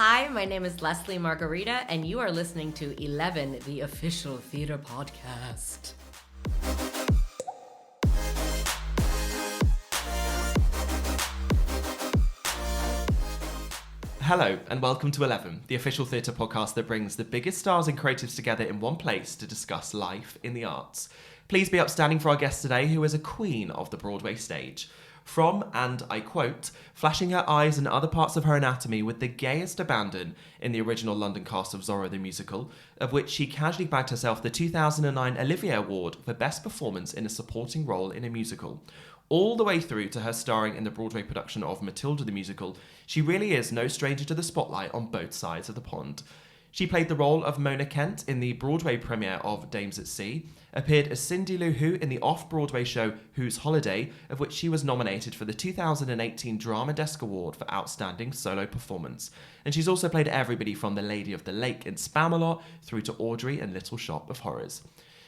Hi, my name is Lesli Margherita, and you are listening to Ep7, the official theater podcast. Hello, and welcome to Ep7, the official theatre podcast that brings the biggest stars and creatives together in one place to discuss life in the arts. Please be upstanding for our guest today, who is a queen of the Broadway stage. From, and I quote, flashing her eyes and other parts of her anatomy with the gayest abandon in the original London cast of Zorro the Musical, of which she casually bagged herself the 2009 Olivier Award for Best Performance in a Supporting Role in a Musical. All the way through to her starring in the Broadway production of Matilda the Musical, she really is no stranger to the spotlight on both sides of the pond. She played the role of Mona Kent in the Broadway premiere of Dames at Sea, appeared as Cindy Lou Who in the off-Broadway show Who's Holiday, of which she was nominated for the 2018 Drama Desk Award for Outstanding Solo Performance. And she's also played everybody from the Lady of the Lake in Spamalot through to Audrey in Little Shop of Horrors.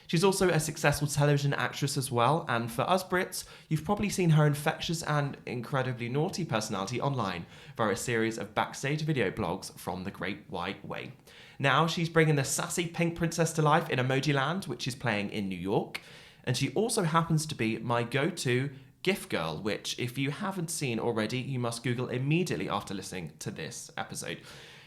She's also a successful television actress as well, and for us Brits, you've probably seen her infectious and incredibly naughty personality online via a series of backstage video blogs from the Great White Way. Now she's bringing the sassy pink princess to life in Emojiland, which is playing in New York, and she also happens to be my go-to gift girl, which if you haven't seen already, you must Google immediately after listening to this episode.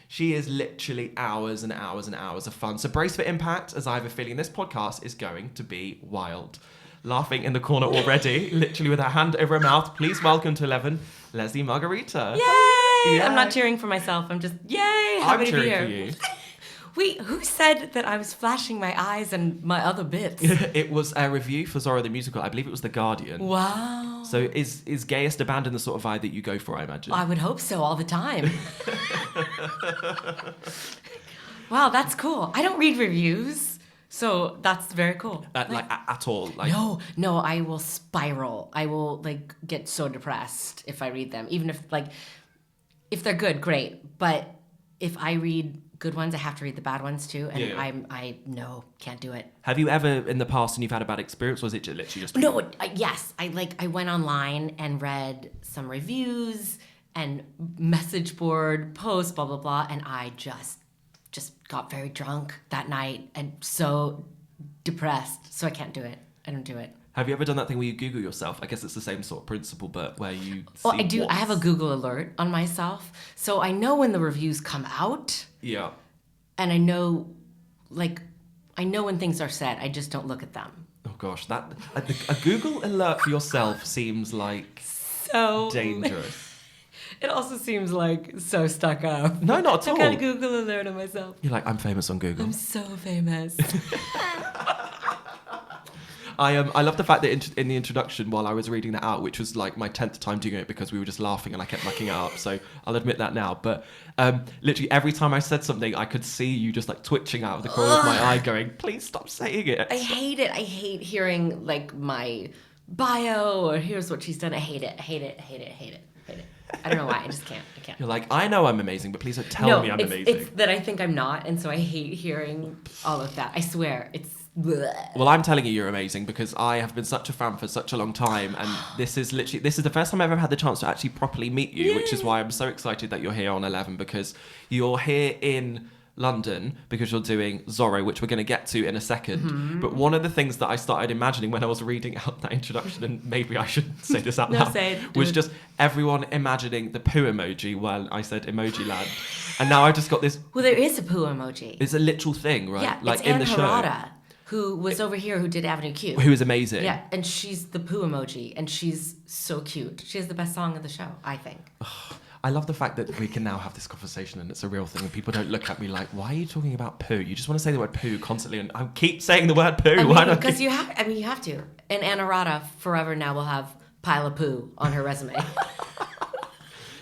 She is literally hours and hours and hours of fun. So brace for impact, as I have a feeling this podcast is going to be wild. Laughing in the corner already, literally with her hand over her mouth, please welcome to Ep7, Lesli Margherita. Yay! I'm not cheering for myself. I'm just, yay! Happy to be here. I'm cheering for you. Wait, who said that I was flashing my eyes and my other bits? It was a review for Zorro the Musical. I believe it was The Guardian. Wow. So is gayest abandon the sort of vibe that you go for, I imagine? I would hope so all the time. Wow, that's cool. I don't read reviews, so that's very cool. At all? No, I will spiral. I will get so depressed if I read them. Even if they're good, great. But if I read good ones, I have to read the bad ones too, and yeah. I can't do it. Have you ever in the past, and you've had a bad experience, or is it literally just no? Yes, I went online and read some reviews and message board posts, blah blah blah, and I just got very drunk that night and so depressed, so I can't do it. I don't do it. Have you ever done that thing where you Google yourself? I guess it's the same sort of principle, but where you I do. I have a Google alert on myself, so I know when the reviews come out. Yeah. And I know when things are said. I just don't look at them. Oh gosh, that a Google alert for yourself seems like so dangerous. It also seems so stuck up. No, not at all. I've got a Google alert on myself. You're like, I'm famous on Google. I'm so famous. I love the fact that in the introduction, while I was reading that out, which was like my 10th time doing it because we were just laughing and I kept mucking it up, so I'll admit that now. But literally every time I said something, I could see you just twitching out of the corner of my eye going, please stop saying it. I hate it. I hate hearing my bio or here's what she's done. I hate it. I don't know why. I just can't. I can't. You're like, I know I'm amazing, but please don't tell me I'm amazing. It's that I think I'm not, and so I hate hearing all of that. I swear, it's bleh. Well, I'm telling you you're amazing because I have been such a fan for such a long time, and this is the first time I've ever had the chance to actually properly meet you. Yay. Which is why I'm so excited that you're here on Ep7, because you're here in London because you're doing Zorro, which we're going to get to in a second. Mm-hmm. But one of the things that I started imagining when I was reading out that introduction, and maybe I should say this out loud, was just everyone imagining the poo emoji while I said Emojiland. And now I've just got this... Well, there is a poo emoji. It's a literal thing, right? Yeah, like it's in the show. Anne who was over here, who did Avenue Q. Who is amazing. Yeah, and she's the poo emoji, and she's so cute. She has the best song of the show, I think. I love the fact that we can now have this conversation and it's a real thing and people don't look at me like, why are you talking about poo? You just want to say the word poo constantly and I keep saying the word poo. Why not? Because you have to. And Anne forever now will have pile of poo on her resume.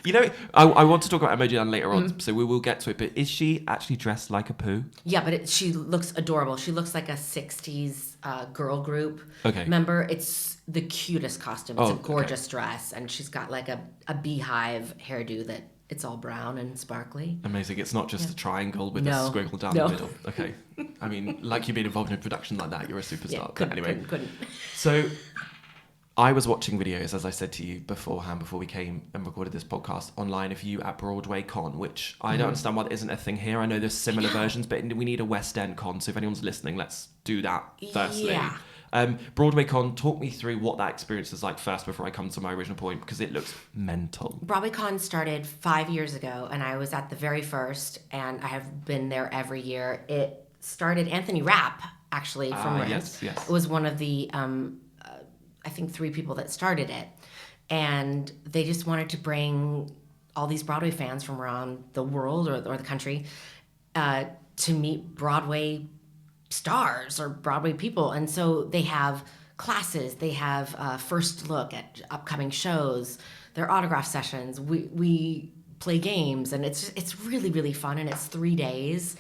You know, I want to talk about Emojiland later on, so we will get to it, but is she actually dressed like a poo? Yeah, but she looks adorable. She looks like a 60s girl group member. It's the cutest costume. It's a gorgeous dress, and she's got a beehive hairdo that it's all brown and sparkly. Amazing. It's not just a triangle with a squiggle down the middle. Okay. I mean, like you've been involved in a production like that, you're a superstar. Yeah, couldn't. So I was watching videos, as I said to you beforehand, before we came and recorded this podcast, online of you at Broadway Con, which I don't understand why there isn't a thing here. I know there's similar versions, but we need a West End Con. So if anyone's listening, let's do that firstly. Yeah. Broadway Con, talk me through what that experience is like first before I come to my original point, because it looks mental. Broadway Con started 5 years ago, and I was at the very first, and I have been there every year. It started, Anthony Rapp, actually, from Rent. Yes. Was one of the, I think, 3 people that started it. And they just wanted to bring all these Broadway fans from around the world or the country to meet Broadway stars or Broadway people. And so they have classes, they have first look at upcoming shows, their autograph sessions. We play games, and it's really, really fun. And it's 3 days,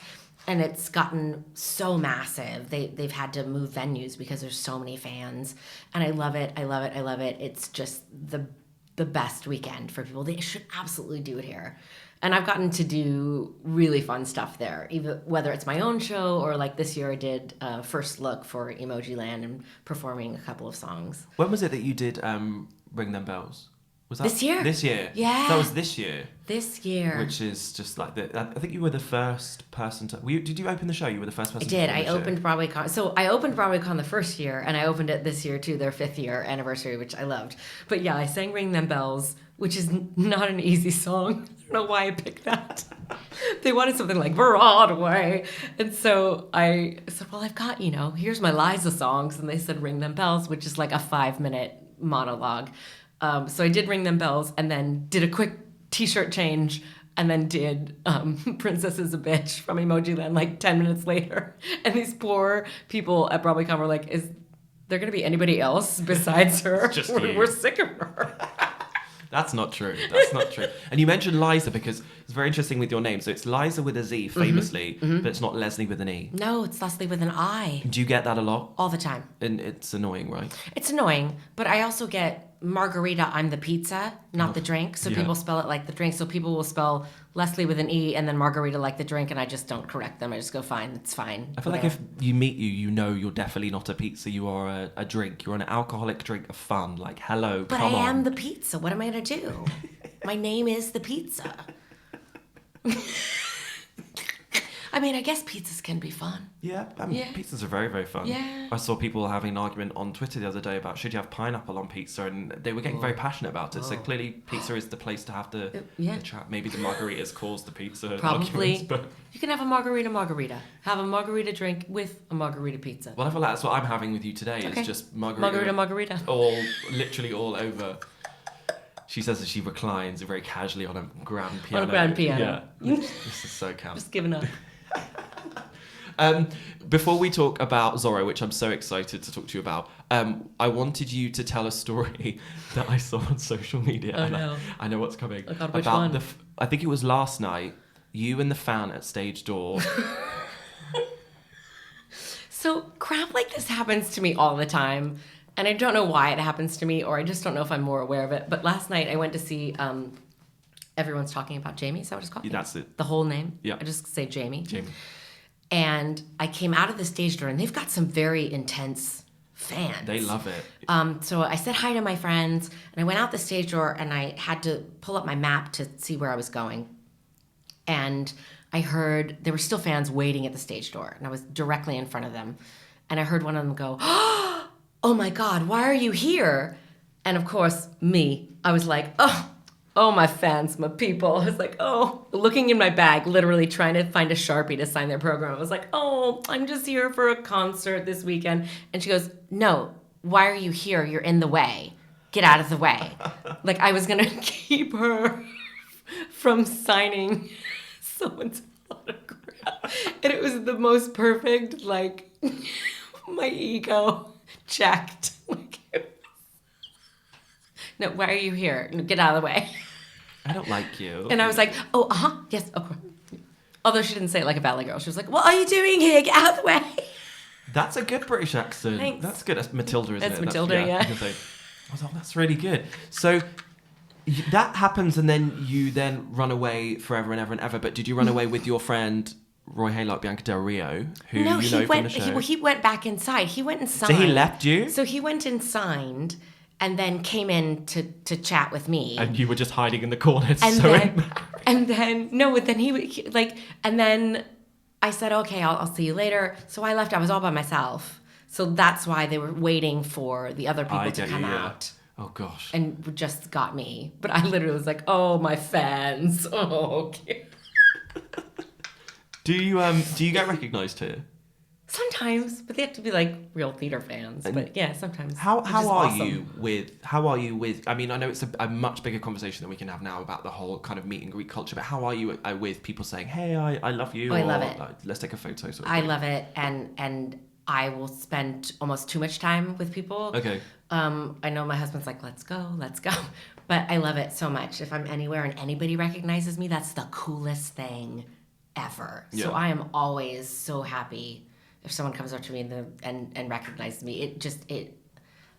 and it's gotten so massive. They've had to move venues because there's so many fans, and I love it. It's just the best weekend for people. They should absolutely do it here. And I've gotten to do really fun stuff there, even whether it's my own show or like this year I did first look for Emojiland and performing a couple of songs. When was it that you did Ring Them Bells? Was that this year? This year. Yeah. That was this year. This year. Which is just like I think you were the first person to. Did you open the show? You were the first person. I did. I opened Broadway Con. So I opened Broadway Con the first year, and I opened it this year too, their 5th year anniversary, which I loved. But yeah, I sang "Ring Them Bells," which is not an easy song. I don't know why I picked that. They wanted something like Broadway, and so I said, "Well, I've got here's my Liza songs," and they said "Ring Them Bells," which is like a 5-minute monologue. So I did Ring Them Bells, and then did a quick T-shirt change, and then did Princess is a Bitch from Emojiland like 10 minutes later. And these poor people at Broadway Con were like, is there going to be anybody else besides her? Just we're sick of her. That's not true. And you mentioned Liza because it's very interesting with your name. So it's Liza with a Z, famously, but it's not Leslie with an E. No, it's Leslie with an I. Do you get that a lot? All the time. And it's annoying, right? It's annoying, but I also get Margherita, I'm the pizza, not the drink. So people spell it like the drink. So people will spell Leslie with an E and then Margherita like the drink, and I just don't correct them. I just go, fine, it's fine. I feel like if you meet you know you're definitely not a pizza. You are a drink. You're an alcoholic drink of fun. Like, hello, but come on. I am the pizza. What am I going to do? My name is the pizza. I mean, I guess pizzas can be fun. Yeah, pizzas are very, very fun. Yeah. I saw people having an argument on Twitter the other day about should you have pineapple on pizza, and they were getting very passionate about it. So clearly pizza is the place to have the chat. Maybe the margaritas caused the pizza Probably. arguments. But You can have a margarita. Have a margarita drink with a margarita pizza. well, I feel like that's what I'm having with you today. Is just Margarita. Literally all over. She says that she reclines very casually on a grand piano. On a grand piano. Yeah. This is so camp. Just giving up. Before we talk about Zorro, which I'm so excited to talk to you about, I wanted you to tell a story that I saw on social media. Oh, no. I know what's coming. Oh, God, which one? I think it was last night, you and the fan at stage door. So crap like this happens to me all the time. And I don't know why it happens to me, or I just don't know if I'm more aware of it. But last night I went to see Everyone's Talking About Jamie. Is that what it's called? Yeah, that's it. The whole name? Yeah. I just say Jamie. Jamie. And I came out of the stage door, and they've got some very intense fans. They love it. So I said hi to my friends, and I went out the stage door, and I had to pull up my map to see where I was going. And I heard there were still fans waiting at the stage door, and I was directly in front of them. And I heard one of them go, "Oh my God, why are you here?" And of course, I was like, oh, my fans, my people. I was like, looking in my bag, literally trying to find a Sharpie to sign their program. I was like, I'm just here for a concert this weekend. And she goes, "No, why are you here? You're in the way. Get out of the way." Like I was going to keep her from signing someone's autograph. And it was the most perfect, like, my ego checked. Like, "No, why are you here? Get out of the way." I don't like you. And I was like, yes, of course. Although she didn't say it like a ballet girl. She was like, "What are you doing here? Get out of the way." That's a good British accent. Thanks. That's good. That's Matilda, isn't it? That's Matilda, yeah. I was like, that's really good. So that happens, and then you then run away forever and ever and ever. But did you run away with your friend Roy Haylock, Bianca Del Rio, who from the show? He went back inside. He went and signed. So he left you? So he went and signed, and then came in to chat with me. And you were just hiding in the corner. And then I said, okay, I'll see you later. So I left. I was all by myself. So that's why they were waiting for the other people to come out. Oh, gosh. And just got me. But I literally was like, oh, my fans. Oh, okay. Do you get recognised here? Sometimes, but they have to be like real theater fans. But yeah, sometimes. How are you with? I mean, I know it's a much bigger conversation that we can have now about the whole kind of meet and greet culture. But how are you with people saying, "Hey, I love you"? Oh, I love it. Let's take a photo. Sort of I thing. love it, and I will spend almost too much time with people. Okay. I know my husband's like, let's go. But I love it so much. If I'm anywhere and anybody recognizes me, that's the coolest thing ever. Yeah. So I am always so happy if someone comes up to me and recognizes me.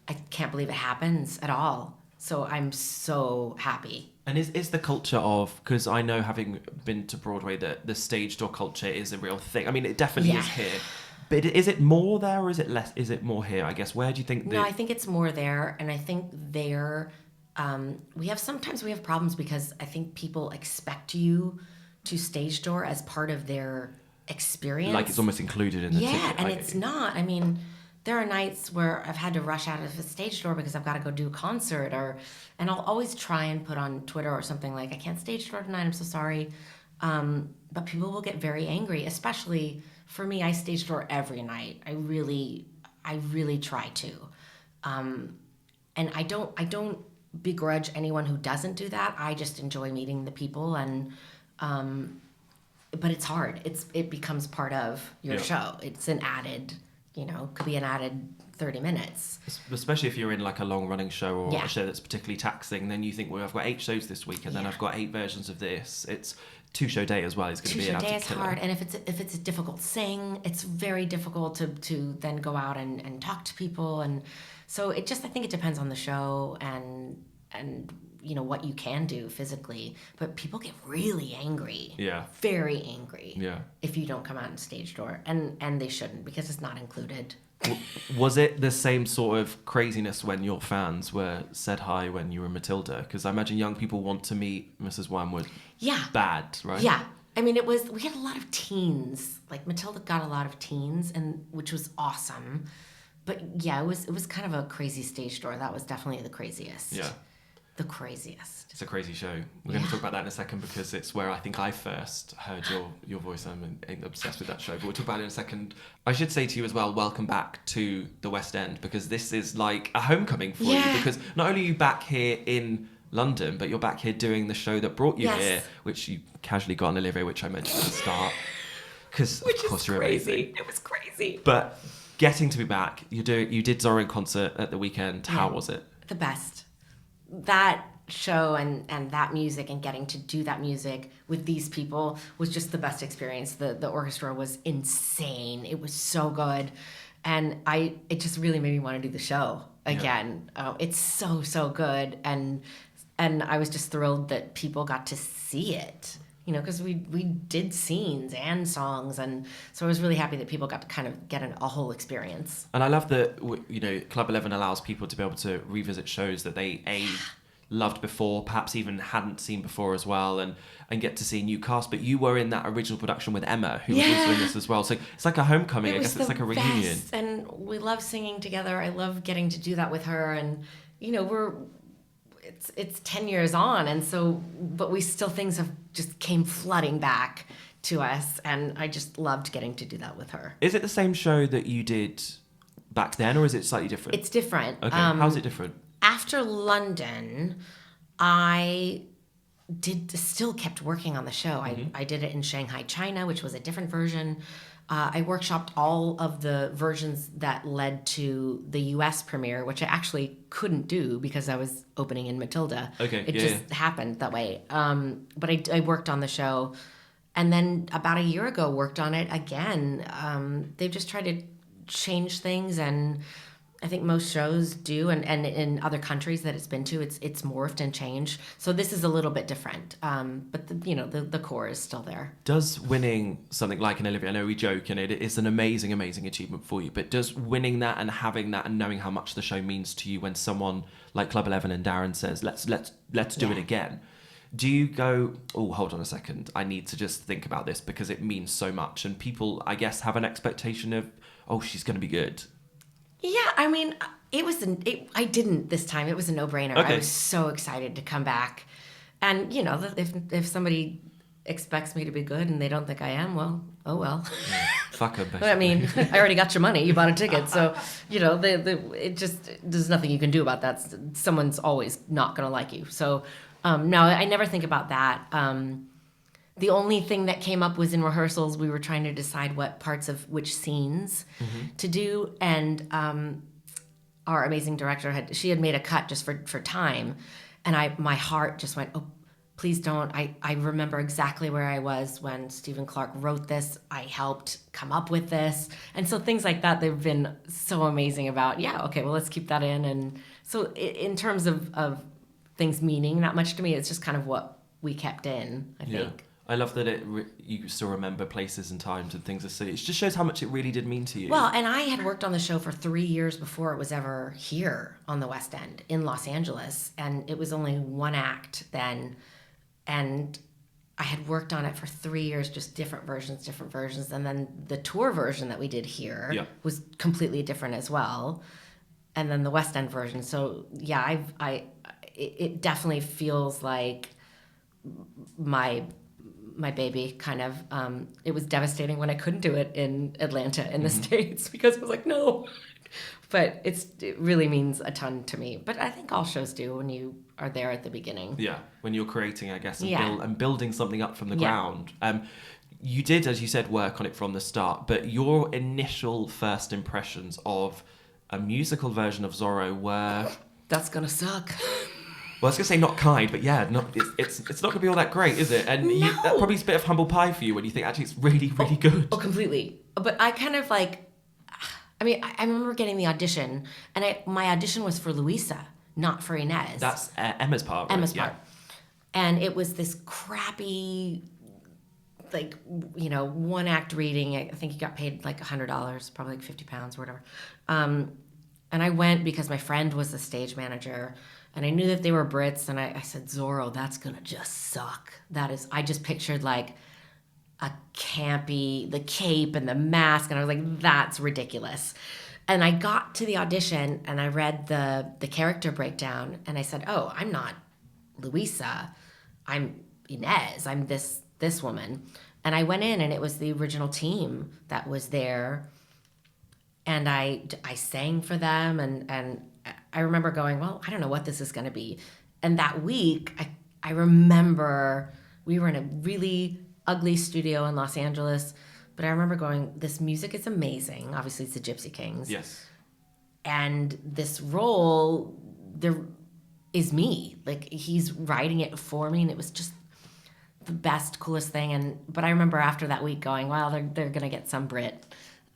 I can't believe it happens at all. So I'm so happy. And is the culture of, because I know having been to Broadway that the stage door culture is a real thing. I mean, it definitely is here. But is it more there or is it less? Is it more here? I guess. Where do you think? No, I think it's more there, and I think there we have problems because I think people expect you to stage door as part of their experience. Like it's almost included in the ticket. Yeah, and it's not. I mean, there are nights where I've had to rush out of a stage door because I've got to go do a concert, and I'll always try and put on Twitter or something like, I can't stage door tonight, I'm so sorry. But people will get very angry, especially for me. I stage door every night. I really try to. And I don't begrudge anyone who doesn't do that. I just enjoy meeting the people, and but it's hard. It becomes part of your show. It's an added, could be an added 30 minutes. Especially if you're in like a long running show or a show that's particularly taxing, then you think, well, I've got 8 shows this week and then I've got 8 versions of this. It's 2-show day as well. It's going to be an absolute killer. 2-show day is hard, and if it's a difficult sing, it's very difficult to then go out and talk to people, and so I think it depends on the show and what you can do physically. But people get really angry. Yeah. Very angry. Yeah. If you don't come out and stage door, and they shouldn't, because it's not included. Was it the same sort of craziness when your fans were said hi when you were Matilda? Because I imagine young people want to meet Mrs. Wormwood. Yeah. Bad, right? Yeah. I mean, we had a lot of teens. Like Matilda got a lot of teens, and which was awesome. But yeah, it was kind of a crazy stage door. That was definitely the craziest. Yeah. The craziest. It's a crazy show. We're going to talk about that in a second because it's where I think I first heard your voice. I'm obsessed with that show, but we'll talk about it in a second. I should say to you as well, welcome back to the West End, because this is like a homecoming for you, because not only are you back here in London, but you're back here doing the show that brought you here, which you casually got on Olivier, which I mentioned at the start. Because of course you're amazing. It was crazy. But getting to be back, you did Zorro in concert at the weekend. How was it? The best. That show and that music, and getting to do that music with these people was just the best experience. The orchestra was insane. It was so good, and it just really made me want to do the show again. It's so good, and I was just thrilled that people got to see it, because we did scenes and songs, and so I was really happy that people got to kind of get a whole experience. And I love that Club 11 allows people to be able to revisit shows that they loved before, perhaps even hadn't seen before as well, and get to see a new cast. But you were in that original production with Emma, who was also in this as well. So it's like a homecoming. I guess it's like a reunion. Best. And we love singing together. I love getting to do that with her, and it's 10 years on, and so, but we still, things have just came flooding back to us, and I just loved getting to do that with her. Is it the same show that you did back then, or is it slightly different? It's different. Okay, how's it different? After London, I still kept working on the show. I did it in Shanghai, China, which was a different version. I workshopped all of the versions that led to the US premiere, which I actually couldn't do because I was opening in Matilda. Okay, it just happened that way. But I worked on the show, and then about a year ago worked on it again. They've just tried to change things, and I think most shows do, and in other countries that it's been to, it's morphed and changed. So this is a little bit different, but the core is still there. Does winning something like an Olivier, I know we joke, and it is an amazing, amazing achievement for you, but does winning that and having that and knowing how much the show means to you when someone like Club 11 and Darren says, let's do it again, do you go, oh, hold on a second, I need to just think about this because it means so much, and people, I guess, have an expectation of, oh, she's going to be good? Yeah, I mean, I didn't this time. It was a no-brainer. Okay. I was so excited to come back. And, if somebody expects me to be good and they don't think I am, well, oh well. Yeah. Fuck them, basically. I mean, I already got your money. You bought a ticket. So, it just, there's nothing you can do about that. Someone's always not going to like you. So, no, I never think about that. The only thing that came up was in rehearsals, we were trying to decide what parts of which scenes to do. And our amazing director had made a cut just for time. And my heart just went, oh, please don't. I remember exactly where I was when Stephen Clark wrote this. I helped come up with this. And so things like that, they've been so amazing about, yeah, okay, well, let's keep that in. And so in terms of things meaning that much to me, it's just kind of what we kept in, I think. I love that you still remember places and times and things. It just shows how much it really did mean to you. Well, and I had worked on the show for 3 years before it was ever here on the West End in Los Angeles. And it was only one act then. And I had worked on it for 3 years, just different versions. And then the tour version that we did here was completely different as well. And then the West End version. So, yeah, it definitely feels like my baby, kind of. It was devastating when I couldn't do it in Atlanta in the States because I was like, no. But it really means a ton to me. But I think all shows do when you are there at the beginning. Yeah, when you're creating, I guess, and building something up from the ground. You did, as you said, work on it from the start, but your initial first impressions of a musical version of Zorro were... That's gonna suck. Well, I was going to say not kind, but yeah, it's not going to be all that great, is it? And that probably is a bit of humble pie for you when you think, actually, it's really, really good. Oh, completely. But I kind of like... I mean, I remember getting the audition, and my audition was for Luisa, not for Inez. That's Emma's part, right? Emma's part. And it was this crappy, like, one act reading. I think he got paid like $100, probably like £50 or whatever. And I went because my friend was the stage manager, and I knew that they were Brits, and I said, Zorro, that's gonna just suck. I just pictured like a campy, the cape and the mask, and I was like, that's ridiculous. And I got to the audition, and I read the character breakdown, and I said, oh, I'm not Luisa, I'm Inez, I'm this woman. And I went in, and it was the original team that was there, and I sang for them, and I remember going, well, I don't know what this is going to be. And that week, I remember we were in a really ugly studio in Los Angeles, but I remember going, this music is amazing. Obviously, it's the Gypsy Kings. Yes. And this role, there is me. Like, he's writing it for me, and it was just the best, coolest thing. But I remember after that week going, well, they're going to get some Brit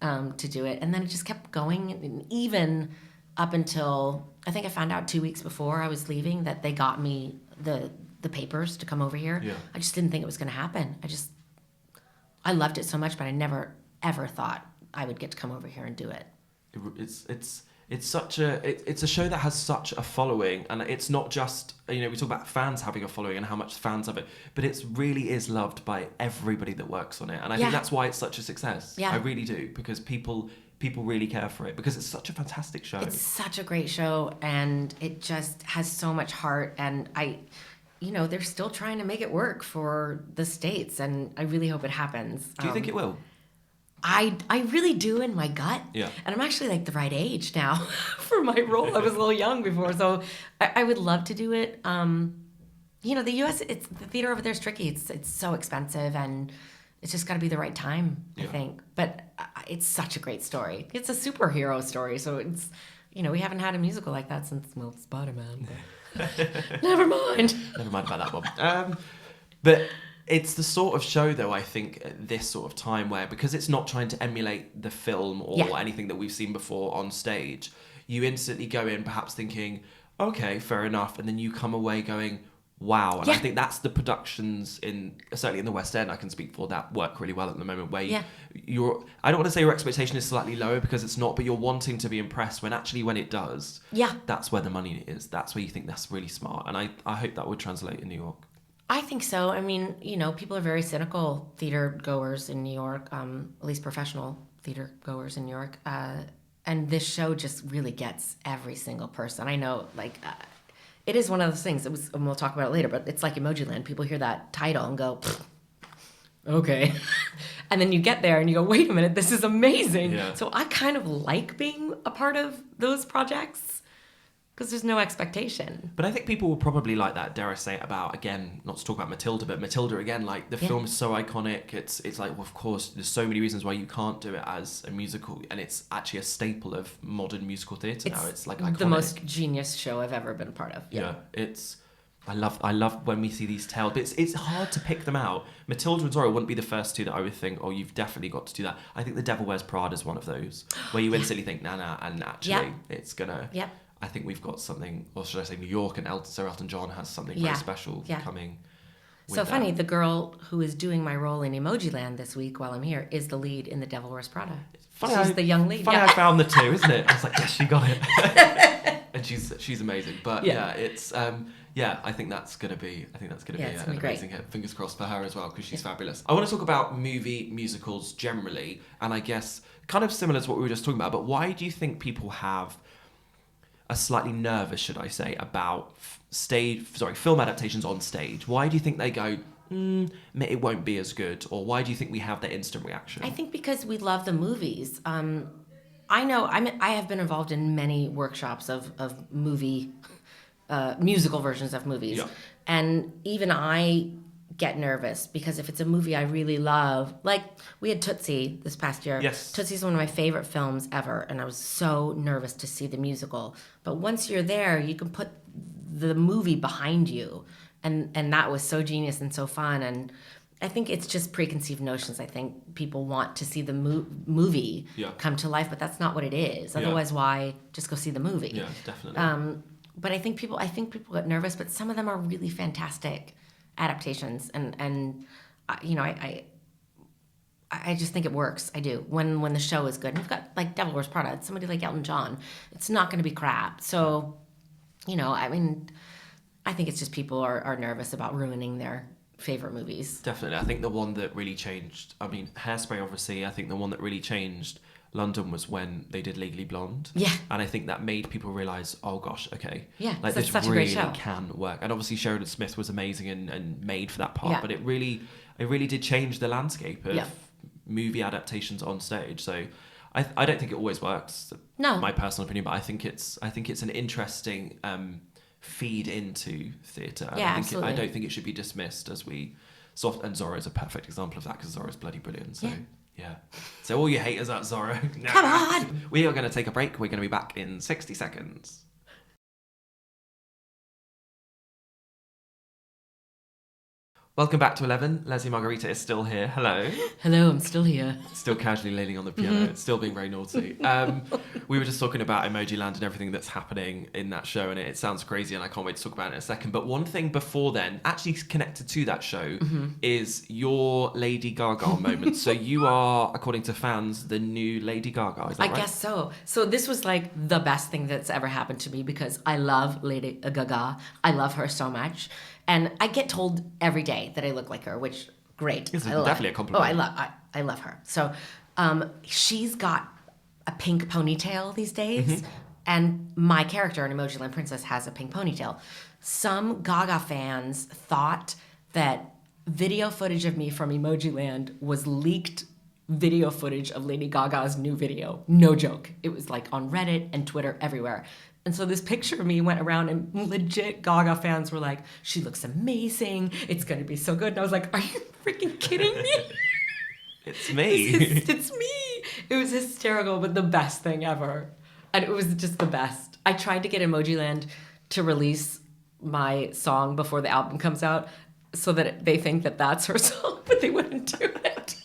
to do it. And then it just kept going, and even up until, I think I found out 2 weeks before I was leaving that they got me the papers to come over here. Yeah. I just didn't think it was going to happen. I loved it so much, but I never ever thought I would get to come over here and do it. It's a show that has such a following, and it's not just, we talk about fans having a following and how much fans of it, but it really is loved by everybody that works on it, and I think that's why it's such a success. Yeah. I really do, because people really care for it, because it's such a fantastic show. It's such a great show, and it just has so much heart, and they're still trying to make it work for the States, and I really hope it happens. Do you think it will? I really do in my gut. Yeah. And I'm actually like the right age now for my role. I was a little young before, so I would love to do it. The U.S., the theater over there is tricky. It's so expensive, and it's just got to be the right time, I think. But it's such a great story. It's a superhero story, so it's, we haven't had a musical like that since, well, Spider-Man. Never mind. Never mind about that one. But it's the sort of show, though, I think, at this sort of time where, because it's not trying to emulate the film or anything that we've seen before on stage, you instantly go in perhaps thinking, okay, fair enough, and then you come away going, wow. And I think that's the productions certainly in the West End, I can speak for, that work really well at the moment, where I don't want to say your expectation is slightly lower, because it's not, but you're wanting to be impressed, when actually when it does, that's where the money is. That's where you think that's really smart. And I hope that would translate in New York. I think so. I mean, people are very cynical theater goers in New York, at least professional theater goers in New York. And this show just really gets every single person. I know, it is one of those things. And we'll talk about it later, but it's like Emojiland. People hear that title and go, okay. And then you get there and you go, wait a minute, this is amazing. Yeah. So I kind of like being a part of those projects, because there's no expectation. But I think people will probably like that, dare I say it, about, again, not to talk about Matilda, but Matilda, again, like, the film is so iconic. It's like, well, of course, there's so many reasons why you can't do it as a musical, and it's actually a staple of modern musical theatre now. It's like iconic. The most genius show I've ever been a part of. Yeah, I love when we see these tales, but it's hard to pick them out. Matilda and Zorro wouldn't be the first two that I would think, oh, you've definitely got to do that. I think The Devil Wears Prada is one of those, where you instantly think, nah, and actually it's gonna... Yeah. I think we've got something, or should I say New York, and Sir Elton John has something very special coming. So funny, the girl who is doing my role in Emojiland this week while I'm here is the lead in The Devil Wears Prada. She's the young lead. Funny I found the two, isn't it? I was like, yes, she got it. And she's amazing. But it's I think that's gonna be an amazing hit. Fingers crossed for her as well, because she's fabulous. I want to talk about movie musicals generally, and I guess kind of similar to what we were just talking about. But why do you think people are slightly nervous, should I say, about film adaptations on stage? Why do you think they go, it won't be as good? Or why do you think we have that instant reaction? I think because we love the movies. I know I have been involved in many workshops of movie, musical versions of movies. Yeah. And even I get nervous, because if it's a movie I really love, like we had Tootsie this past year. Yes. Tootsie's one of my favorite films ever, and I was so nervous to see the musical. But once you're there, you can put the movie behind you, and that was so genius and so fun. And I think it's just preconceived notions. I think people want to see the movie come to life, but that's not what it is. Otherwise, why just go see the movie? Yeah, definitely. But I think people get nervous, but some of them are really fantastic adaptations, and I just think it works. I do when the show is good. And you've got like Devil Wears Prada. It's somebody like Elton John. It's not going to be crap. So, I think it's just people are nervous about ruining their favorite movies. Definitely. I think the one that really changed, Hairspray, obviously, I think the one that really changed London was when they did Legally Blonde. Yeah. And I think that made people realise, oh gosh, okay. Yeah, like this such really a great show. Can work. And obviously Sheridan Smith was amazing and made for that part, but it really did change the landscape of movie adaptations on stage. So I don't think it always works. No. My personal opinion, but I think it's an interesting feed into theatre. Yeah, absolutely. I don't think it should be dismissed as and Zorro is a perfect example of that, because Zorro's bloody brilliant. So yeah. So all you haters at Zorro, come on! We are going to take a break. We're going to be back in 60 seconds. Welcome back to 11. Lesli Margherita is still here. Hello. Hello, I'm still here. Still casually leaning on the piano. Still being very naughty. We were just talking about Emojiland and everything that's happening in that show, and it sounds crazy, and I can't wait to talk about it in a second. But one thing before then, actually connected to that show, is your Lady Gaga moment. So you are, according to fans, the new Lady Gaga. Is that right? I guess so. So this was like the best thing that's ever happened to me, because I love Lady Gaga. I love her so much. And I get told every day that I look like her, which, great. It's definitely a compliment. Oh, I love her. So she's got a pink ponytail these days. And my character in Emojiland Princess has a pink ponytail. Some Gaga fans thought that video footage of me from Emojiland was leaked video footage of Lady Gaga's new video. No joke. It was like on Reddit and Twitter, everywhere. And so this picture of me went around, and legit Gaga fans were like, she looks amazing. It's going to be so good. And I was like, are you freaking kidding me? It's me. It's me. It was hysterical, but the best thing ever. And it was just the best. I tried to get Emojiland to release my song before the album comes out so that they think that that's her song, but they wouldn't do it.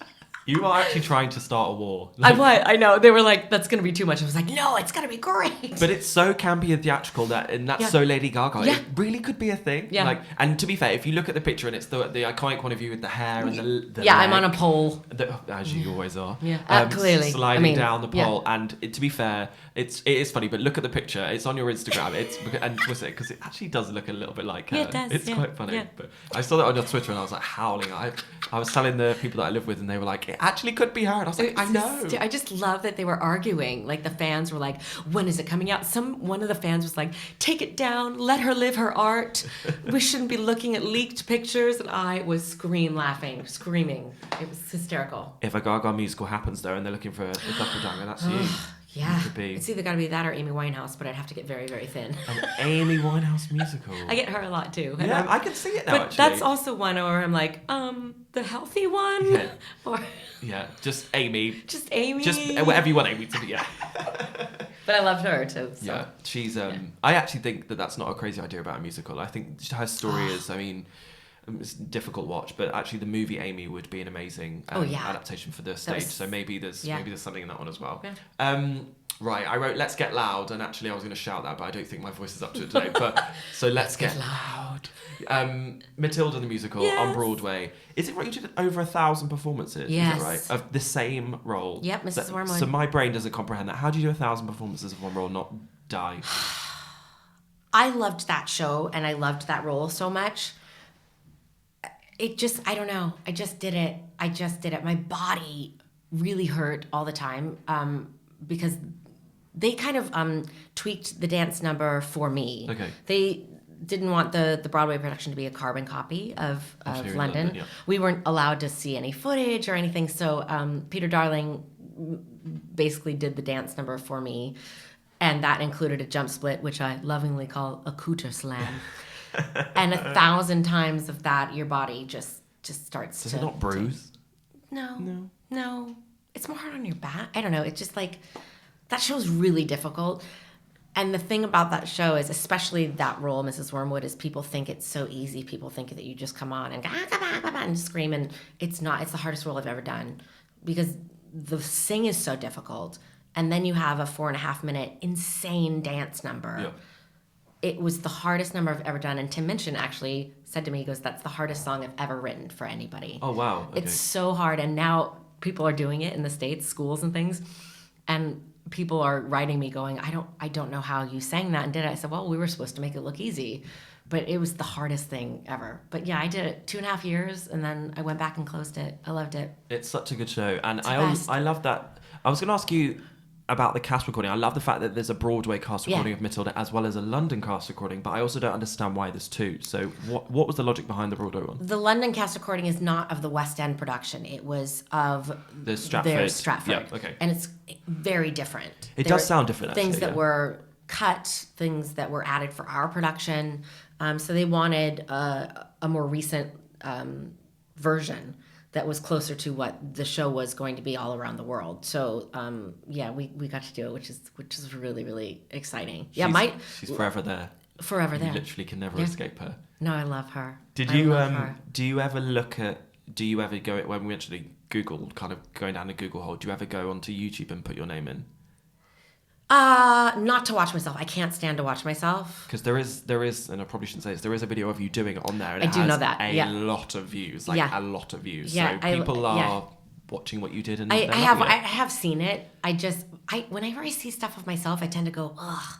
You are actually trying to start a war. I know. They were like, that's going to be too much. I was like, no, it's going to be great. But it's so campy and theatrical and that's so Lady Gaga. Yeah. It really could be a thing. Yeah. Like, and to be fair, if you look at the picture and it's the iconic one of you with the hair and the yeah, leg, I'm on a pole. As you always are. Yeah, clearly. Sliding down the pole. Yeah. And to be fair, it is funny, but look at the picture. It's on your Instagram. And twist it, because it actually does look a little bit like her. Yeah, it does. It's quite funny. Yeah. But I saw that on your Twitter and I was like howling. I was telling the people that I live with and they were like, it actually could be her. And I was like, I know. I just love that they were arguing. Like the fans were like, when is it coming out? One of the fans was like, take it down, let her live her art. We shouldn't be looking at leaked pictures. And I was screaming. It was hysterical. If a Gaga musical happens though and they're looking for a doppelganger, that's you. Yeah, it's either got to be that or Amy Winehouse, but I'd have to get very, very thin. An Amy Winehouse musical. I get her a lot too. Yeah, I can see it now. But actually, that's also one where I'm like, the healthy one, yeah. or just Amy, just Amy, just whatever you want Amy to be. Yeah. But I loved her too. So. Yeah, she's. I actually think that's not a crazy idea about a musical. I think her story is. I mean. It's a difficult watch, but actually the movie Amy would be an amazing adaptation for the stage. So maybe there's something in that one as well. Yeah. Right, I wrote "Let's Get Loud," and actually I was going to shout that, but I don't think my voice is up to it today. But so let's get loud. Matilda the musical on Broadway. Is it right? You did over 1,000 performances. Yes. Is that right? Of the same role. Yep, Mrs. Wormwood. So my brain doesn't comprehend that. How do you do 1,000 performances of one role, not die? I loved that show and I loved that role so much. I don't know. I just did it. My body really hurt all the time because they kind of tweaked the dance number for me. Okay. They didn't want the Broadway production to be a carbon copy of London. Yeah. We weren't allowed to see any footage or anything. So Peter Darling basically did the dance number for me. And that included a jump split, which I lovingly call a cooter slam. And 1,000 times of that, your body just starts Does it not bruise? No. It's more hard on your back. I don't know. It's just like, that show's really difficult. And the thing about that show is, especially that role, Mrs. Wormwood, is people think it's so easy. People think that you just come on and scream, and it's not. It's the hardest role I've ever done because the sing is so difficult. And then you have a 4.5-minute insane dance number. Yeah. It was the hardest number I've ever done. And Tim Minchin actually said to me, he goes, that's the hardest song I've ever written for anybody. Oh, wow. Okay. It's so hard. And now people are doing it in the States, schools and things. And people are writing me going, I don't know how you sang that and did it. I said, well, we were supposed to make it look easy. But it was the hardest thing ever. But yeah, I did it 2.5 years and then I went back and closed it. I loved it. It's such a good show. And I love that. I was going to ask you about the cast recording. I love the fact that there's a Broadway cast recording of Matilda as well as a London cast recording, but I also don't understand why there's two. So what was the logic behind the Broadway one? The London cast recording is not of the West End production. It was of their Stratford. Yeah, okay. And it's very different. It does sound different, actually. Things that were cut, things that were added for our production. So they wanted a more recent version that was closer to what the show was going to be all around the world. So we got to do it, which is really, really exciting. She's forever there. Forever there. You literally can never escape her. No, I love her. Do you ever go when we actually Google, kind of going down a Google hole, do you ever go onto YouTube and put your name in? Not to watch myself. I can't stand to watch myself. Because there is, and I probably shouldn't say this, there is a video of you doing it on there, and I do know that. a lot of views, a lot of views. Yeah, so people are watching what you did, and I have seen it. Whenever I see stuff of myself, I tend to go, ugh,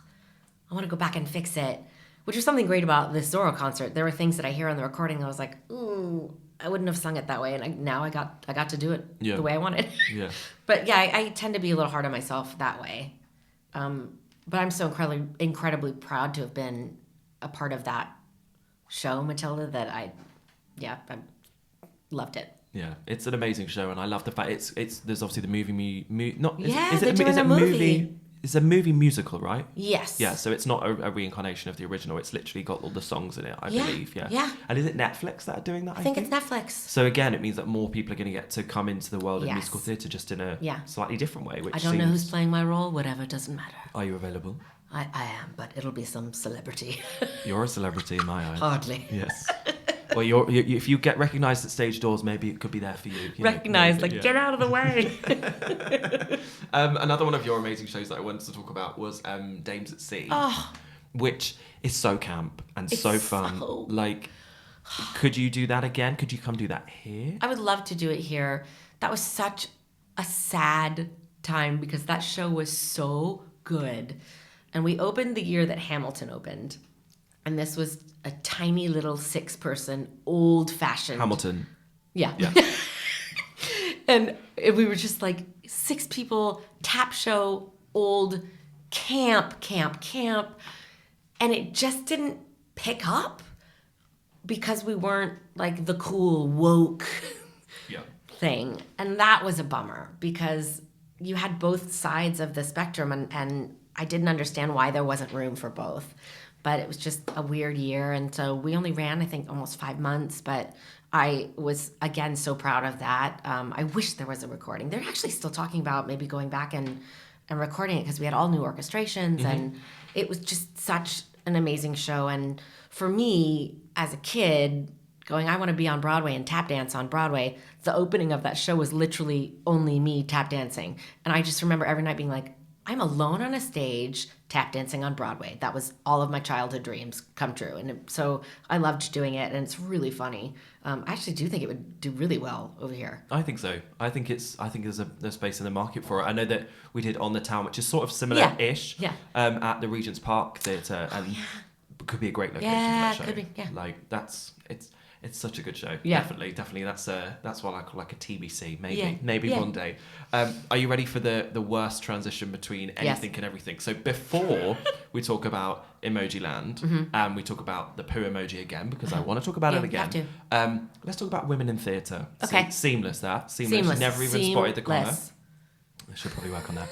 I want to go back and fix it. Which was something great about this Zorro concert. There were things that I hear on the recording that I was like, ooh, I wouldn't have sung it that way, and now I got to do it the way I wanted. Yeah. But yeah, I tend to be a little hard on myself that way. But I'm so incredibly proud to have been a part of that show, Matilda, that I loved it. Yeah, it's an amazing show, and I love the fact there's obviously the movie. It's a movie musical, right? Yes. Yeah, so it's not a reincarnation of the original. It's literally got all the songs in it, I believe. Yeah. Yeah. And is it Netflix that are doing that? I think it's Netflix. So again, it means that more people are going to get to come into the world of musical theatre just in a slightly different way. Which I don't know who's playing my role. Whatever, doesn't matter. Are you available? I am, but it'll be some celebrity. You're a celebrity in my eyes. Hardly. Yes. Well, if you get recognised at stage doors, maybe it could be there for you. Recognized, get out of the way. Another one of your amazing shows that I wanted to talk about was Dames at Sea, which is so camp and so fun. Like, could you do that again? Could you come do that here? I would love to do it here. That was such a sad time because that show was so good. And we opened the year that Hamilton opened. And this was a tiny little 6-person, old-fashioned... Hamilton. Yeah. And we were just like 6 people, tap show, old, camp. And it just didn't pick up because we weren't like the cool, woke thing. And that was a bummer because you had both sides of the spectrum and I didn't understand why there wasn't room for both. But it was just a weird year. And so we only ran, I think, almost 5 months. But I was, again, so proud of that. I wish there was a recording. They're actually still talking about maybe going back and recording it because we had all new orchestrations. And it was just such an amazing show. And for me, as a kid, going, I want to be on Broadway and tap dance on Broadway, the opening of that show was literally only me tap dancing. And I just remember every night being like, I'm alone on a stage tap dancing on Broadway. That was all of my childhood dreams come true. And so I loved doing it, and it's really funny. I actually do think it would do really well over here. I think so. I think there's a space in the market for it. I know that we did On the Town, which is sort of similar-ish at the Regent's Park Theatre, and could be a great location for that show. Could be, Like, it's such a good show. Yeah. Definitely. That's what I call like a TBC. Maybe one day. Are you ready for the worst transition between anything and everything? So before we talk about Emojiland, and we talk about the poo emoji again because I want to talk about it again. Have to. Let's talk about women in theatre. Okay. Seamless. Never even spotted the corner. I should probably work on that.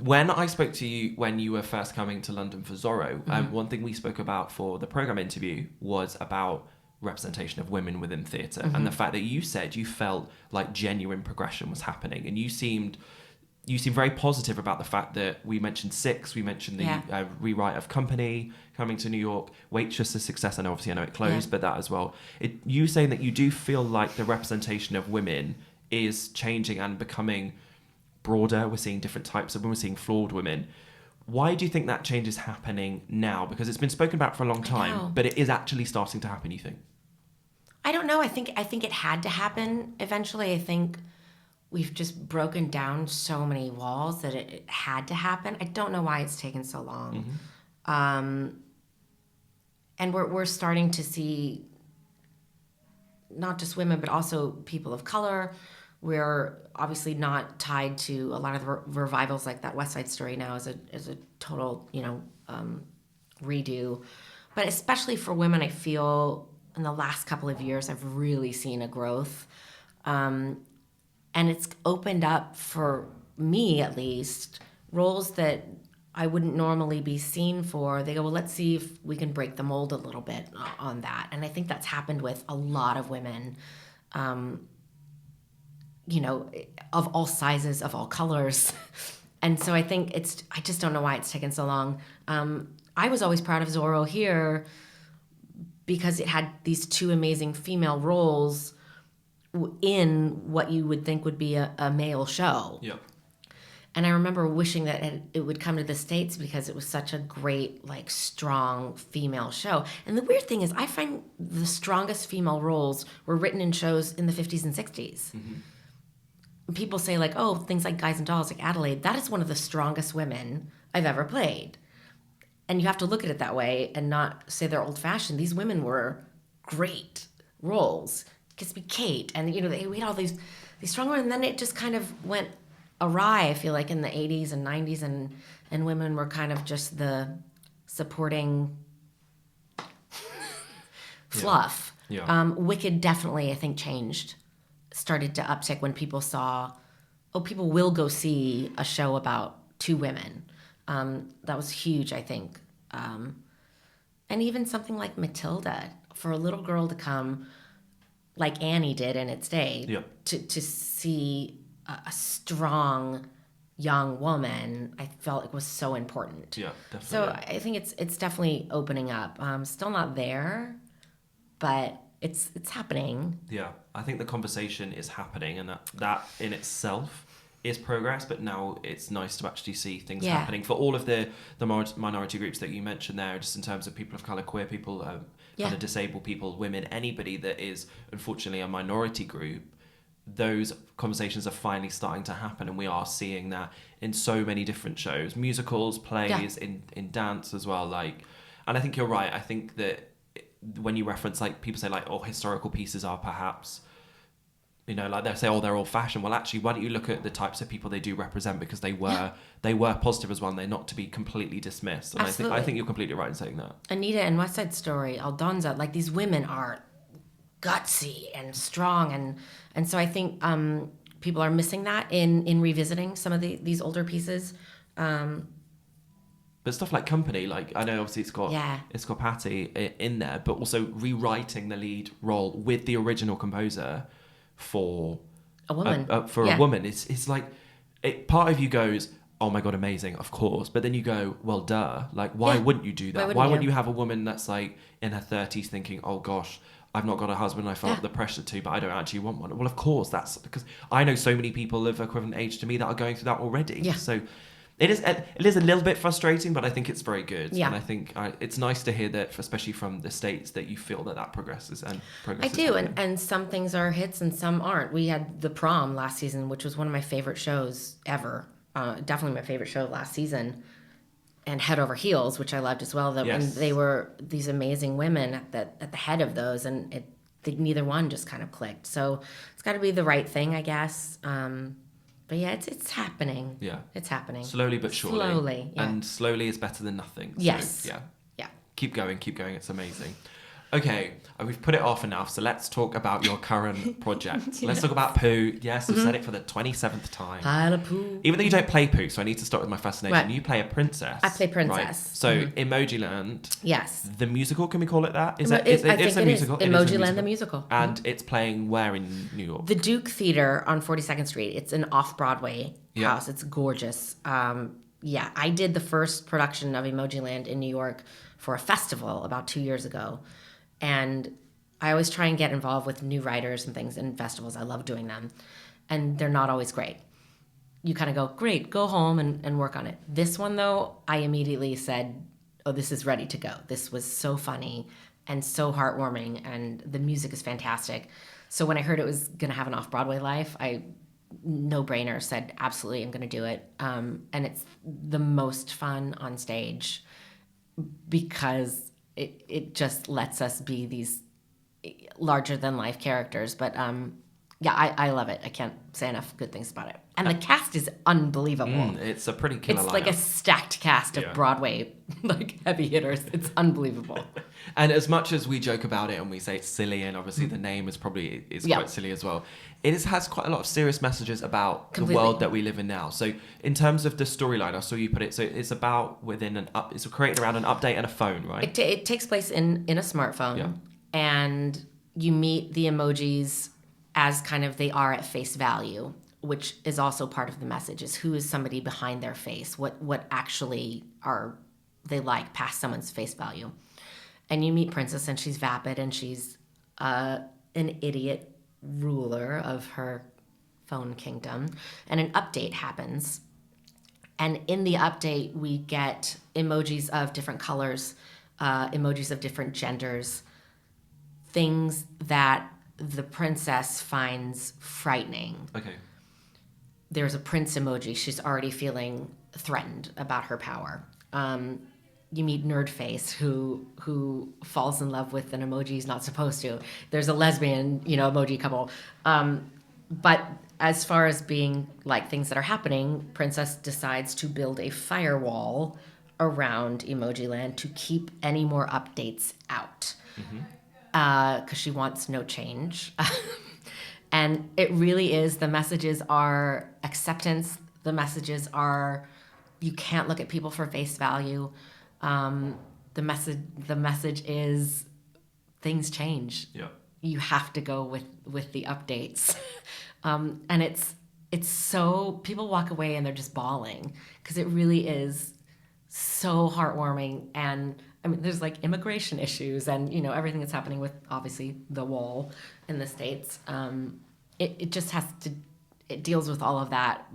When I spoke to you when you were first coming to London for Zorro, one thing we spoke about for the programme interview was about representation of women within theatre and the fact that you said you felt like genuine progression was happening, and you seemed very positive about the fact that we mentioned Six, we mentioned the rewrite of Company coming to New York, Waitress's success, and obviously I know it closed, but that as well. You saying that you do feel like the representation of women is changing and becoming broader. We're seeing different types of women. We're seeing flawed women. Why do you think that change is happening now? Because it's been spoken about for a long time, but it is actually starting to happen, you think? I don't know. I think it had to happen eventually. I think we've just broken down so many walls that it had to happen. I don't know why it's taken so long. And we're starting to see not just women, but also people of color. We're obviously not tied to a lot of the revivals like that West Side Story now is a total, redo. But especially for women, I feel in the last couple of years, I've really seen a growth. And it's opened up, for me at least, roles that I wouldn't normally be seen for. They go, well, let's see if we can break the mold a little bit on that. And I think that's happened with a lot of women. Of all sizes, of all colors. And so I think I just don't know why it's taken so long. I was always proud of Zorro here because it had these 2 amazing female roles in what you would think would be a male show. Yeah. And I remember wishing that it would come to the States because it was such a great, strong female show. And the weird thing is I find the strongest female roles were written in shows in the 50s and 60s. People say things like Guys and Dolls, like Adelaide, that is one of the strongest women I've ever played. And you have to look at it that way and not say they're old fashioned. These women were great roles. Gatsby Kate, and we had all these strong women, and then it just kind of went awry, I feel like, in the 80s and 90s, and women were kind of just the supporting fluff. Wicked definitely, I think, started to uptick when people saw, people will go see a show about 2 women. That was huge, I think. And even something like Matilda, for a little girl to come, like Annie did in its day, to see a strong young woman, I felt it was so important. Yeah, definitely. So I think it's definitely opening up. Still not there, but it's happening. Yeah, I think the conversation is happening, and that in itself is progress. But now it's nice to actually see things happening for all of the minority groups that you mentioned there, just in terms of people of color, queer people, kind of disabled people, women, anybody that is unfortunately a minority group. Those conversations are finally starting to happen, and we are seeing that in so many different shows, musicals, plays, in dance as well. Like, and I think you're right. I think that when you reference, like, people say like, oh, historical pieces are perhaps, you know, like they say, oh, they're old fashioned. Well, actually, why don't you look at the types of people they do represent, because they were positive as well, and they're not to be completely dismissed. And Absolutely. I think you're completely right in saying that. Anita and West Side Story, Aldonza, like these women are gutsy and strong, and so I think people are missing that in revisiting some of these older pieces. But stuff like Company, like, I know obviously it's got Patty in there, but also rewriting the lead role with the original composer for A woman. A woman. It's like, part of you goes, oh my god, amazing, of course, but then you go, well, duh, like, why wouldn't you do that? Why wouldn't you have a woman that's like in her 30s thinking, oh gosh, I've not got a husband, I felt the pressure to, but I don't actually want one. Well, of course, that's because I know so many people of equivalent age to me that are going through that already. Yeah. So it is a little bit frustrating, but I think it's very good. Yeah. And I think it's nice to hear that, especially from the States, that you feel that progresses. I do, and some things are hits and some aren't. We had The Prom last season, which was one of my favorite shows ever. Definitely my favorite show last season. And Head Over Heels, which I loved as well. And they were these amazing women at the head of those, and neither one just kind of clicked. So it's got to be the right thing, I guess. But yeah, it's happening. Yeah, it's happening slowly but surely. Slowly, and slowly is better than nothing. So, yes. Yeah. Keep going. It's amazing. Okay, we've put it off enough, so let's talk about your current project. Let's talk about poo. Yes, we've said it for the 27th time. Pile of poo. Even though you don't play poo, so I need to start with my fascination. Right. You play a princess. I play princess. Right? So Emojiland. Yes. The musical, can we call it that? I think it's a musical. Emojiland the Musical. And it's playing where in New York? The Duke Theater on 42nd Street. It's an off-Broadway house. It's gorgeous. I did the first production of Emojiland in New York for a festival about 2 years ago. And I always try and get involved with new writers and things in festivals. I love doing them. And they're not always great. You kind of go, great, go home and work on it. This one, though, I immediately said, oh, this is ready to go. This was so funny and so heartwarming, and the music is fantastic. So when I heard it was going to have an off-Broadway life, no-brainer, said, absolutely, I'm going to do it. And it's the most fun on stage because it just lets us be these larger-than-life characters. But I love it. I can't say enough good things about it. And the cast is unbelievable. It's a pretty killer lineup. It's like a stacked cast of Broadway heavy hitters. It's unbelievable. And as much as we joke about it and we say it's silly, and obviously the name is quite silly as well, it has quite a lot of serious messages about the world that we live in now. So in terms of the storyline, I saw you put it, so it's about it's created around an update and a phone, right? It takes place in a smartphone, and you meet the emojis as kind of they are at face value, which is also part of the message, is who is somebody behind their face, what actually are they like past someone's face value. And you meet Princess, and she's vapid, and she's an idiot ruler of her phone kingdom. And an update happens. And in the update, we get emojis of different colors, emojis of different genders, things that the princess finds frightening. Okay. There's a prince emoji. She's already feeling threatened about her power. You meet Nerdface, who falls in love with an emoji he's not supposed to. There's a lesbian, emoji couple. But as far as being like things that are happening, Princess decides to build a firewall around Emojiland to keep any more updates out. Because she wants no change. And it really is, the messages are acceptance. The messages are, you can't look at people for face value. The message is things change. Yeah. You have to go with the updates. And it's so, people walk away and they're just bawling because it really is so heartwarming and I mean, there's like immigration issues and, you know, everything that's happening with obviously the wall in the States. It just has to, it deals with all of that.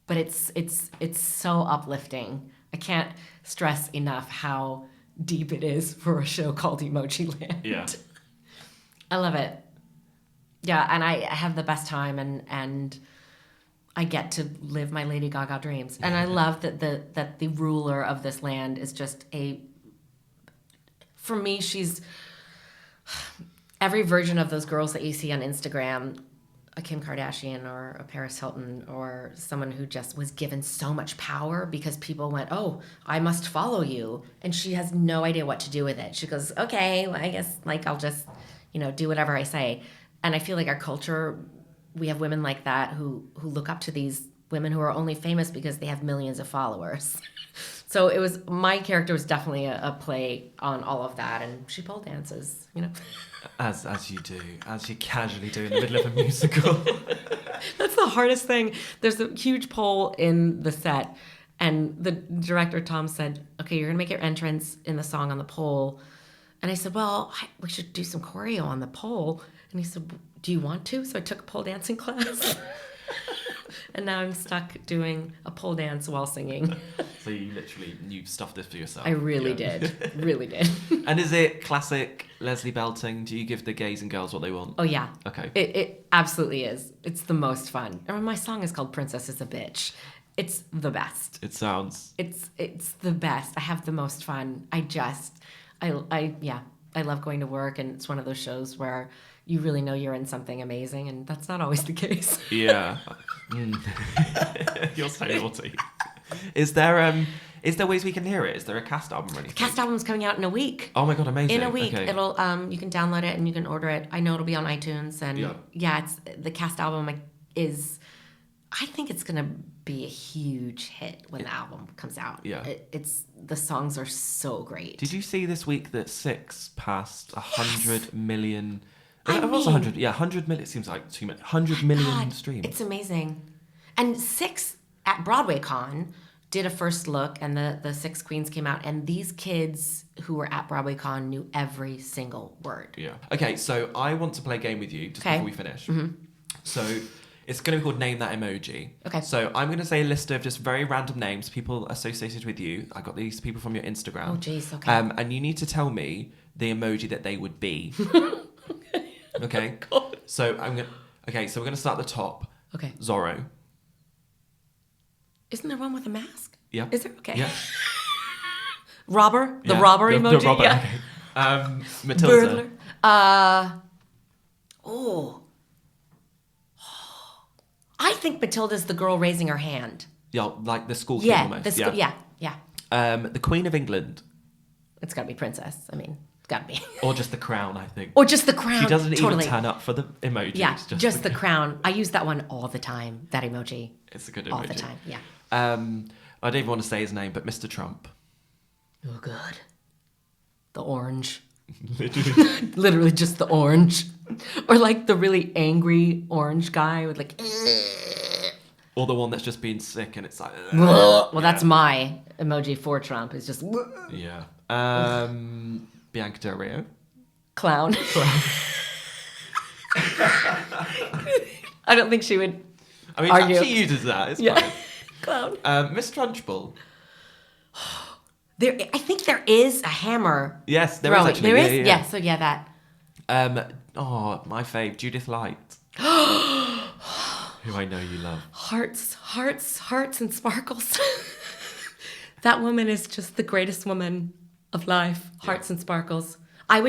But it's so uplifting. I can't stress enough how deep it is for a show called Emojiland. Yeah. I love it. Yeah, and I have the best time and I get to live my Lady Gaga dreams. And I love that the ruler of this land is just for me, she's every version of those girls that you see on Instagram, a Kim Kardashian or a Paris Hilton or someone who just was given so much power because people went, oh, I must follow you. And she has no idea what to do with it. She goes, okay, well, I guess like I'll just, you know, do whatever I say. And I feel like our culture, we have women like that who look up to these women who are only famous because they have millions of followers. So it was, my character was definitely a play on all of that, and she pole dances, you know. As you do, as you casually do in the middle of a musical. That's the hardest thing. There's a huge pole in the set, and the director, Tom, said, okay, you're going to make your entrance in the song on the pole. And I said, well, we should do some choreo on the pole. And he said, do you want to? So I took a pole dancing class. And now I'm stuck doing a pole dance while singing. So you stuffed this for yourself. I really did. Really did. And is it classic Leslie belting? Do you give the gays and girls what they want? Oh, yeah. Okay. It absolutely is. It's the most fun. I mean, my song is called Princess is a Bitch. It's the best. It sounds... It's the best. I have the most fun. I love going to work, and it's one of those shows where you really know you're in something amazing, and that's not always the case. Yeah. You're so naughty. Is there ways we can hear it? Is there a cast album or anything? The cast album's coming out in a week. Oh my god, amazing. In a week. Okay. It'll you can download it and you can order it. I know it'll be on iTunes, and it's the cast album is, I think it's gonna be a huge hit when the album comes out. Yeah. It's the songs are so great. Did you see this week that Six passed 100 million? I It was mean, 100. Yeah, 100 million. It seems like too much. 100 million God, streams. It's amazing. And Six at Broadway Con did a first look, and the Six Queens came out, and these kids who were at Broadway Con knew every single word. Yeah. Okay, so I want to play a game with you just before we finish. Mm-hmm. So it's going to be called Name That Emoji. Okay. So I'm going to say a list of just very random names, people associated with you. I got these people from your Instagram. Oh, jeez. Okay. And you need to tell me the emoji that they would be. Okay. God. So we're going to start at the top. Okay. Zorro. Isn't there one with a mask? Yeah. Is there? Okay. Yeah. Robber? The Yeah. robber emoji? The robber. Yeah. Okay. Matilda. Burglar. I think Matilda's the girl raising her hand. Yeah, like the school kid almost. Yeah. The Queen of England. It's got to be Princess. I mean, it's got to be. Or just the crown, I think. Or just the crown. She doesn't totally. even turn up for the emoji. Yeah, It's just the crown. I use that one all the time, that emoji. It's a good emoji. All the time, yeah. I don't even want to say his name, but Mr. Trump. Oh, God. The orange. Literally. Literally just the orange. Or like the really angry orange guy with like... Or the one that's just being sick and it's like... Well, that's my emoji for Trump. It's just... Yeah. Bianca Del Rio. Clown. I don't think she would I mean, argue. she uses that. It's Yeah. fine. Clown. Miss Trunchbull. I think there is a hammer. Yes, there is throwing. actually. There is? Yeah. So yeah, that. My fave, Judith Light. Who I know you love. Hearts and sparkles. That woman is just the greatest woman of life. Hearts and sparkles. I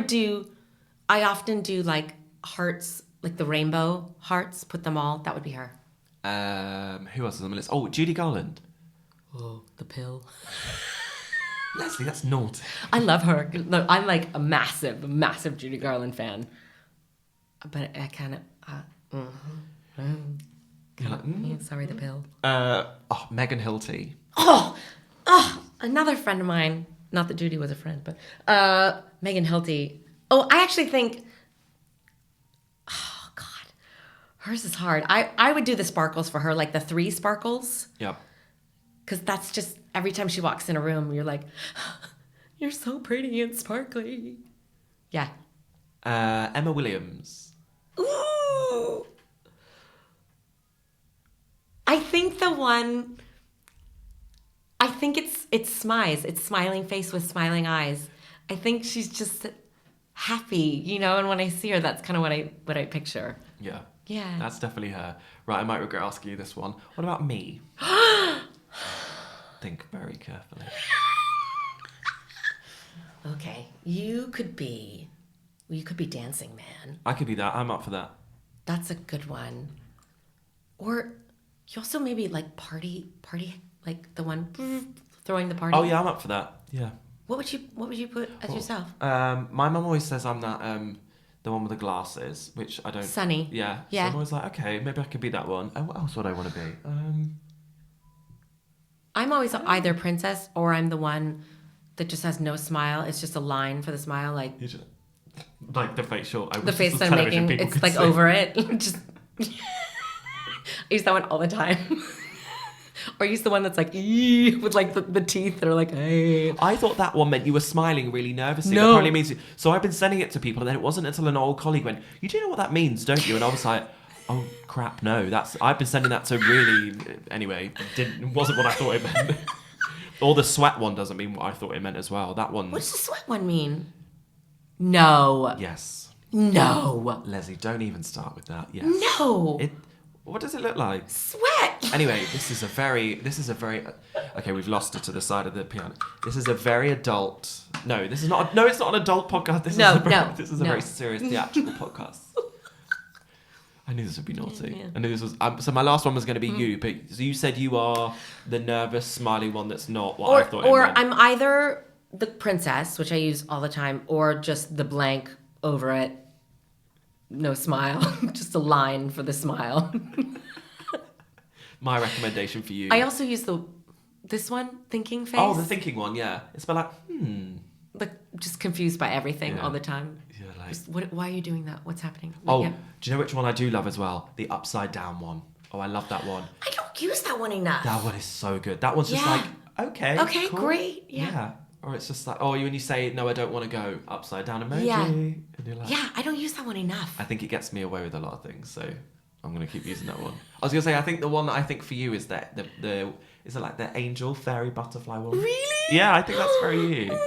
often do like hearts, like the rainbow hearts, put them all. That would be her. Who else is on the list? Oh, Judy Garland. Oh, the pill. Leslie, that's naughty. I love her. No, I'm like a massive Judy Garland fan. But I kind of... Sorry, the pill. Megan Hilty. Oh, another friend of mine. Not that Judy was a friend, but Megan Hilty. Oh, I actually think... Oh, God. Hers is hard. I would do the sparkles for her, like the 3 sparkles. Yep. Because that's just... Every time she walks in a room, you're like... You're so pretty and sparkly. Yeah. Emma Williams. Ooh. I think it's Smize. It's smiling face with smiling eyes. I think she's just happy, and when I see her, that's kind of what I picture. Yeah. Yeah. That's definitely her. Right, I might regret asking you this one. What about me? Think very carefully. Okay, you could be Dancing Man. I could be that. I'm up for that. That's a good one. Or you also maybe like party, like the one throwing the party. Oh yeah, I'm up for that. Yeah. What would you put as yourself? My mum always says I'm that the one with the glasses, which I don't. Sunny. Yeah. Yeah. So I'm always like, okay, maybe I could be that one. What else would I want to be? I'm always either princess or I'm the one that just has no smile. It's just a line for the smile, like the facial. The face that I'm making, it's like over it. Just I use that one all the time. Or use the one that's like with like the teeth that are like, hey. I thought that one meant you were smiling really nervously. No. That probably means so I've been sending it to people, and then it wasn't until an old colleague went, "You do know what that means, don't you?" And I was like, "Oh crap, no. I've been sending that to really." Anyway, wasn't what I thought it meant. Or the sweat one doesn't mean what I thought it meant as well. That one. What does the sweat one mean? No. Yes. No. Leslie, don't even start with that. Yes. No. What does it look like? Sweat. Anyway, this is a very. Okay, we've lost her to the side of the piano. This is a very adult. No, this is not. No, it's not an adult podcast. This is a very serious theatrical podcast. I knew this would be naughty. Yeah. I knew this was. So my last one was going to be you, but so you said you are the nervous, smiley one. That's not what I thought. Or I'm either the princess, which I use all the time, or just the blank over it. No smile, just a line for the smile. My recommendation for you. I also use this one, thinking face. Oh, the thinking one, yeah. It's about Like just confused by everything all the time. Yeah, like. Just, why are you doing that? What's happening? Like, Do you know which one I do love as well? The upside down one. Oh, I love that one. I don't use that one enough. That one is so good. That one's just like, okay. Okay, cool. great. Yeah. Or it's just like, when you say, no, I don't want to go, upside down emoji. Yeah. And you're like, Yeah, I don't use that one enough. I think it gets me away with a lot of things, so I'm going to keep using that one. I was going to say, I think the one that I think for you is that is it like the angel, fairy, butterfly one? Really? Yeah, I think that's very you.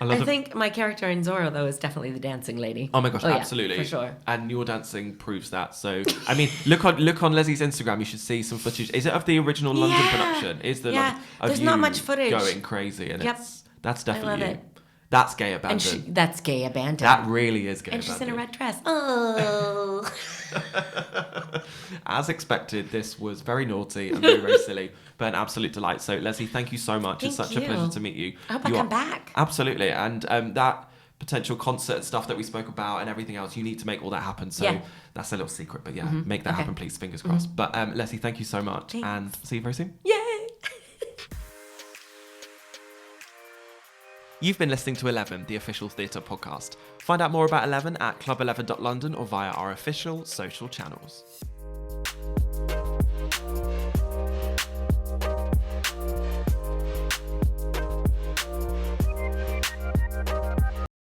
I think my character in Zorro, though, is definitely the dancing lady. Oh my gosh, absolutely. Yeah, for sure. And your dancing proves that. So, I mean, look on Leslie's Instagram. You should see some footage. Is it of the original London production? There's not much footage. Going crazy, and that's definitely I love you. it. That's gay abandon. That's gay abandon. That really is gay and abandon. she's in a red dress. Oh. As expected, this was very naughty and very, very silly, but an absolute delight. So, Leslie, thank you so much. It's such a pleasure to meet you. I hope I come back. Absolutely. And that potential concert stuff that we spoke about and everything else, you need to make all that happen. So that's a little secret, but make that happen, please. Fingers crossed. But Leslie, thank you so much. Thanks. And see you very soon. Yay! You've been listening to 11, the official theatre podcast. Find out more about 11 at club11.london or via our official social channels.